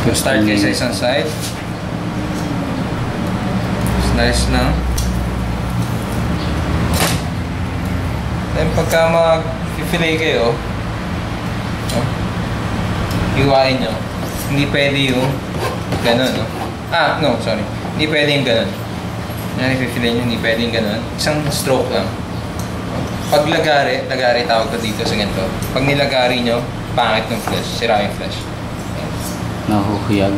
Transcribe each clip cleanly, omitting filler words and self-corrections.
So start kayo sa isang side. Slice lang. Then pagka mag-fillet kayo, hiwain nyo. Hindi pwede yung ganun, no? No, sorry. Hindi pwede yung ganun. Yan, i-fillet nyo, hindi pwede yung ganun. Isang stroke lang. Pag lagari tawag ko dito sa ganito. Pag nilagari nyo, pangit ng flesh, sira yung flesh. Nahuhuyag.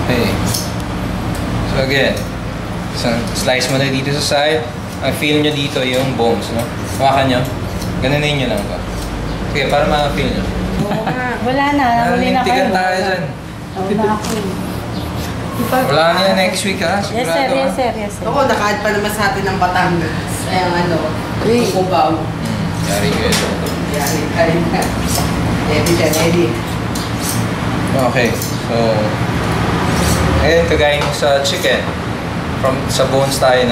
Okay. So again, slice mo na dito sa side. Ang feel nyo dito yung bones, no? Hawakan nyo. Ganunin nyo lang ba? Sige, para ma-feel nyo. Wala na. Huli na kayo. Tayo dyan. Wala ako. Wala na yan next week, ha? Yes, sir. Yes, sir. Yes, sir. Ako, nakaad pa naman sa atin ng Batangas. Ayang Kukubaw. Very good. Yari ka rin na. Eddie. Okay, so ngayon kagaya nung sa chicken, sa bones tayo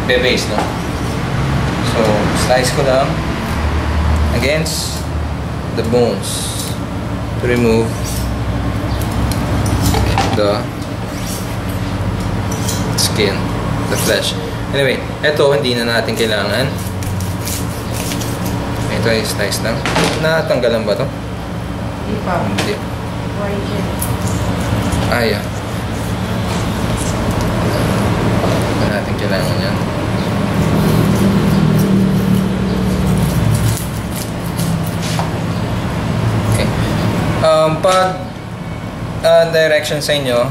base, no? So slice ko lang against the bones to remove the skin, the flesh. Anyway, ito hindi na natin kailangan. Ito ay slice lang. Natanggalan ba to? Hindi. Yeah. Hindi natin kailangan yan. Okay. Pag direction sa inyo,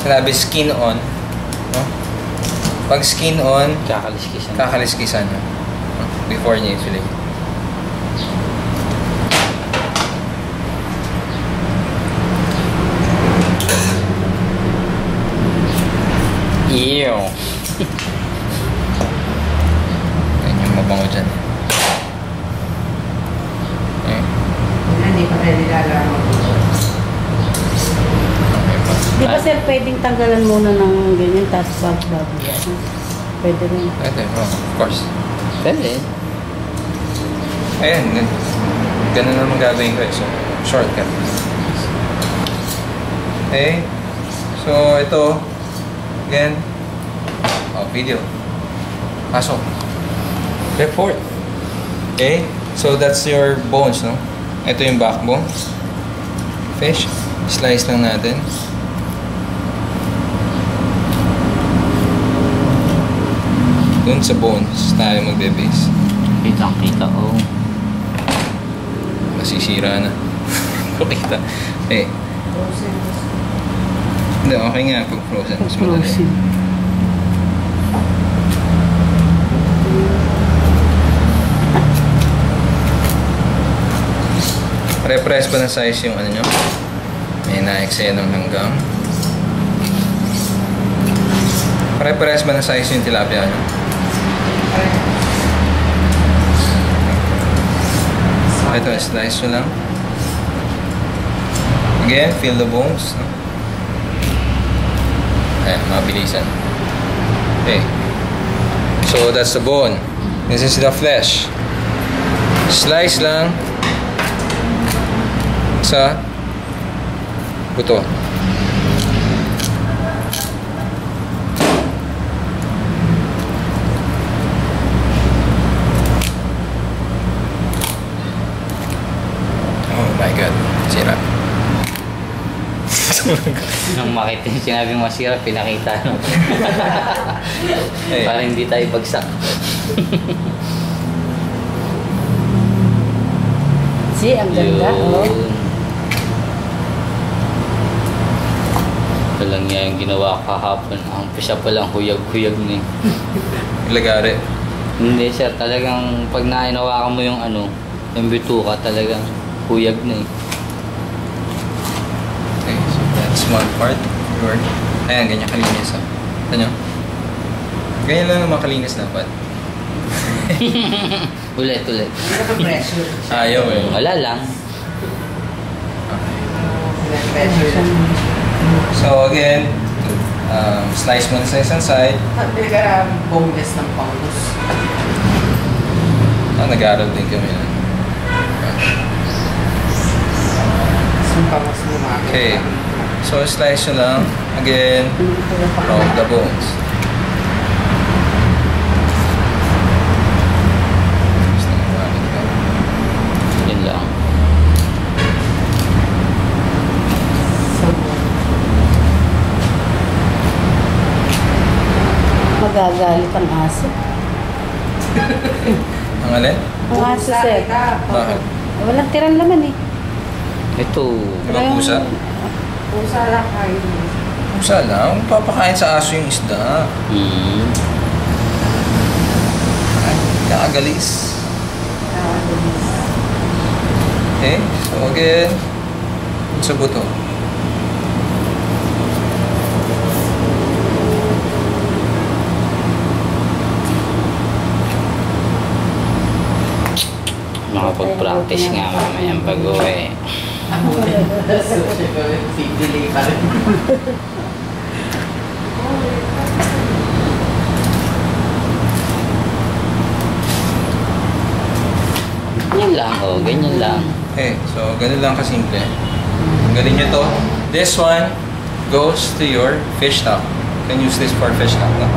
sinabi skin on, no? Pag skin on, kakaliskisan nyo before nyo i-fillet. Ew. Yan yung mabango dyan. Okay. Hindi pa rin nilalaro. Di ba, sir, pwedeng tanggalan muna ng ganyan, tapos bago yan? Pwede rin. Pwede, of course. Pwede. Ayan, ganun naman gagawin ko eh. So, shortcut. Okay. So, ito. Again. Video. Pasok. Report. Okay. So, that's your bones, no? Ito yung backbone. Fish. Slice lang natin. Dun sa bones tayo magbe-base. Kita, oh. Masisira na. Kita. Eh. Hindi, okay nga pag frozen. Mas madali. Pare-press ba na size yung ano nyo? May na-exenong hanggang. Pare-press ba na size yung tilapia nyo? Ito, slice nyo lang. Again, feel the bones. Ayan, mabilisan. Okay. So, that's the bone. This is the flesh. Slice lang sa buto. Oh my God. Sira. Nung makita yung sinabing masira, pinakita. No? Hey. Para hindi tayo bagsak. See, ang ganda, oh. Ito lang niya yung ginawa kahapon. Ang pisa palang huyag-huyag na eh. Lagari. Hindi sir, talagang pag nainawakan mo yung yung bituka, talagang huyag na eh. Okay, so that's one part. Ayan, ganyan kalinis. Ito nyo. Ganyan lang naman kalinis dapat. Ulit. Pressure. Ayaw eh. Wala lang. Pressure. So again, slice mo na sa isang side. Hindi ka boneless ng pangus. Nag-aaral din kami nun. Sumpamos mo mga. Okay. So, slice nyo lang. Again, from the bones. Yun lang. Magagalit ang aso. Ang alin? Ang aso, sir. Bakit? Walang tirang laman eh. Ito. Di ba pusa? Pusa lang kayo. Pusa lang. Papakain sa aso yung isda. Hmm. Nakagalis. Okay. So, again, sa buto. Makapag-practice nga mamayang pag-uwi. Delay pa rin. Yan lang, oh. Ganyan lang. Okay. So, ganun lang kasimple. Galing nyo to. This one goes to your fish stock. You can use this for fish stock. No?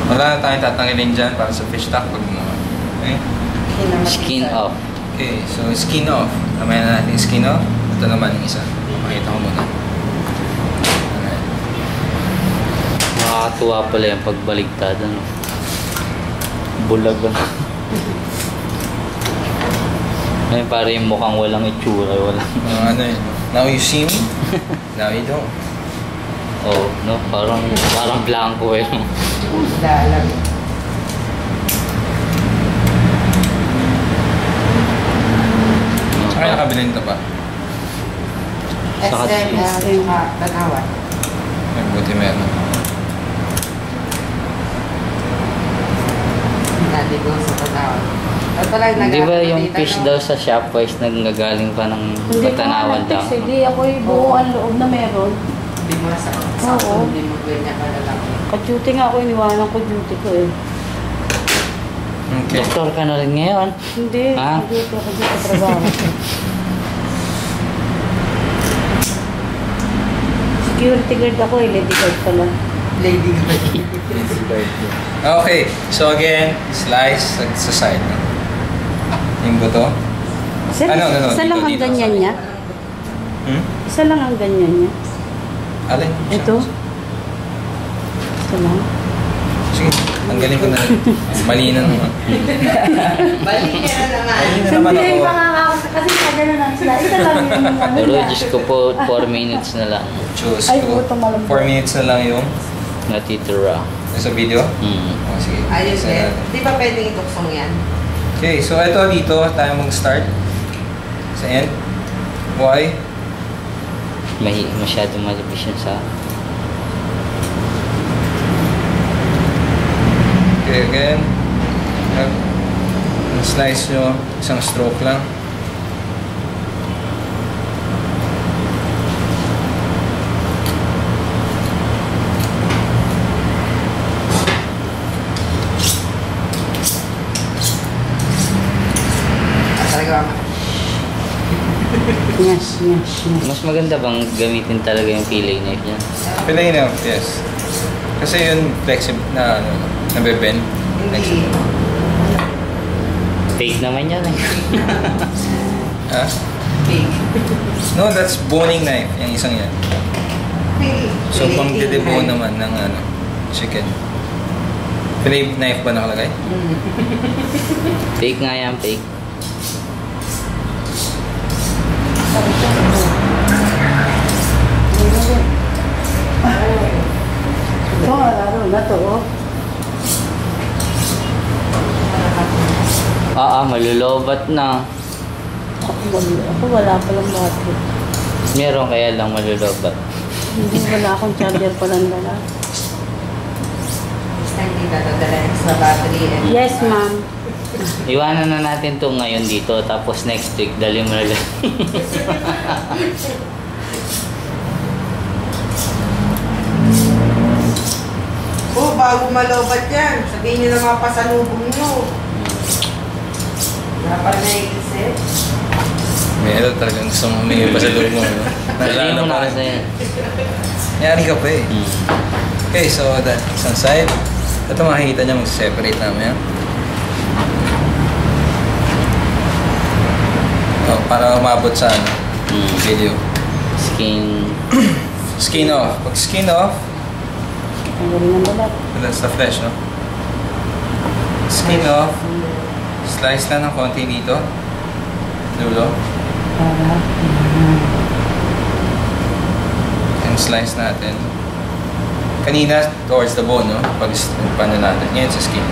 Wala na tayong tatanggalin dyan para sa fish stock. Okay? Skin off. Okay, so skin off. Kamaya na natin skin off. Ito naman yung isa. Makita ko muna. Alright. Nakakatuwa pala yung pagbaligtad. Ano? Bulag ba? Ayun, para yung mukhang walang itsura. Walang... Ano yun? Now you see me? Now you don't. Oh, no? Parang blanco eh. Dalag. Saka nakabilin ito pa. Saka SM, Tanawan. Ay, buti meron. Dati ko sa Tanawan. At talagang Di ba yung fish daw sa Shopwise nagagaling pa ng Patanawan daw? Hindi ako yung buo ang loob na meron. Hindi mo sa Oo. hindi mo ganyan ka lalaki. Ka-duty nga ako, iniwanan ko duty ko eh. Okay. Doktor ka na rin ngayon. Hindi, Ah? duty ako dito sa trabaho. Security guard ako eh, lady guard pala. Lady girl. Okay, so again, slice sa side. Yung buto. Sir, No, isa dito, lang ang dito, ganyan sorry. niya. Hmm? Isa lang ang ganyan niya. Alin? Ito. Isa lang. Sige, tanggalin ko na rin. Mali na naman. Balik ka na naman. Mali na naman Hindi, ako. makakakasa kasi kagano lang sila. Isa lang yung ano Pero niya. Diyos ko po, 4 minutes na lang Choose Ay, ko. puto, malambot. 4 minutes na lang yung natitira. sa video. Hmm. Oh, sige. Ayos Isa din. natin. Di ba pwedeng ituksong yan? Okay, so ito dito tayo mag-start. Sa end. Why? Masyado malipis yun sa... Okay, again. Slice nyo. Isang stroke lang. Talaga Yes, yes, yes. Mas maganda bang gamitin talaga yung fillet knife niya? Fillet enough, yes. Kasi yun flexible na nabebend. hindi. Fake naman yan eh. Ha? Big. No, that's boning knife. Yung isang yan. So, pang didebone naman ng chicken. Fillet knife ba nakalagay? Fake nga yan, fake. Ito, laro na to. Oh. Malulobat na. Ako wala palang battery. Meron kaya lang malulobat. Hindi, wala akong charger palang dala. Basta hindi dadadala sa battery. And, Yes, ma'am. Iwanan na natin to ngayon dito, tapos next week, dali mo na lang. bago malobat yan. Sabihin nyo na mga pasalubong nyo. ito talagang gusto mo humingi pa sa loob mo. No? Hindi mo na kasi. Nangyari ka pa eh. Okay, so that isang side. Ito makikita niya mag-separate namin yan. Oh, para umabot sa video. Skin. Skin off. Pag skin off, Tanggalin ang balat. that's the flesh, no? Skin off. Slice lang ng konti dito. Dulo. Para. And slice natin. Kanina, towards the bone, no? Pag paano natin. Ngayon sa skin.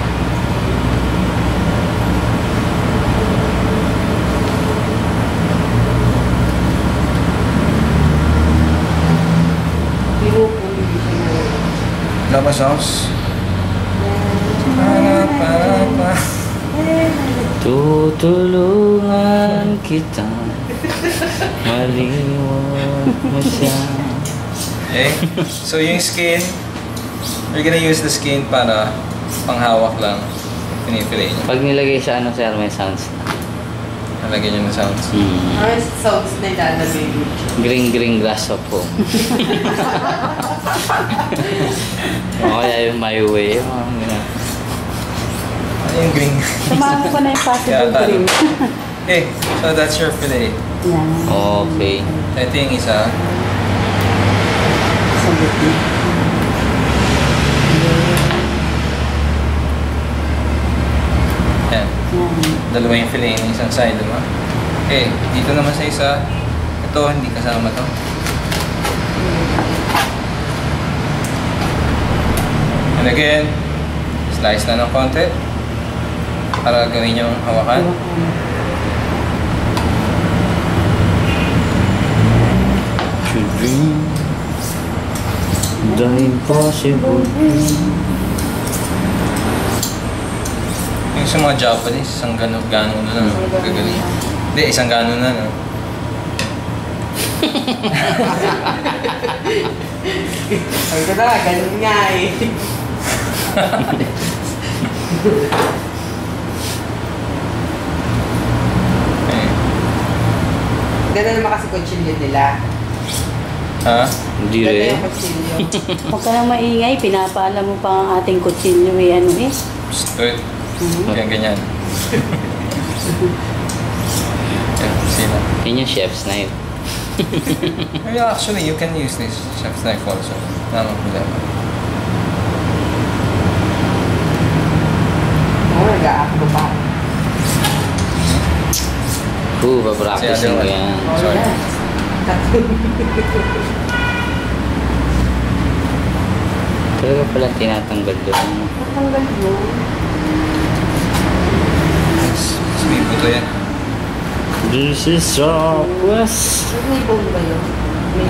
Biro po hindi siya na. Lava sauce. Tutulungan kita. Maliwon mo siya. Okay? So yung skin, we're gonna use the skin para panghawak lang. Pinipili niyo. Pag nilagay sa ano sir, may sounds na. Nalagyan niyo ng sounds. Ano sounds na ilalagay mo? Green grass po. O kaya yung my way. Ano yung green? Sumama ko na yung possible Kaya talo. dream. Okay, so that's your fillet. Yan. Okay. Ito yung isa. Sabot niya. Yan. Yan. Dalawa yung fillet ng isang side, diba? Okay, dito naman sa isa. Ito, hindi kasama to. And again, slice na ng konti para gawin yung hawakan. To dream the impossible. Yung sa mga Japanese, isang gano na lang. Gagaling. Hindi, isang gano na, no? Ay, ko na, ganun nga eh. Okay. Ganun naman kasi kutsilyo nila. Ha? Hindi Ganun rin. yung kutsilyo. Huwag ka nang maingay, pinapaalam mo pa ang ating kutsilyo eh, ano eh. Psst, wait. Yan, ganyan. Yan, sila. Yun yung chef's knife. Well, actually, you can use this chef's knife also. Not a problema. Oo, nag-aakto pa. Papracticing ko yan. Sorry. Talaga pala tinatanggal doon. Tatanggal mo. May buto yan. This is Southwest. May bone ba yun? May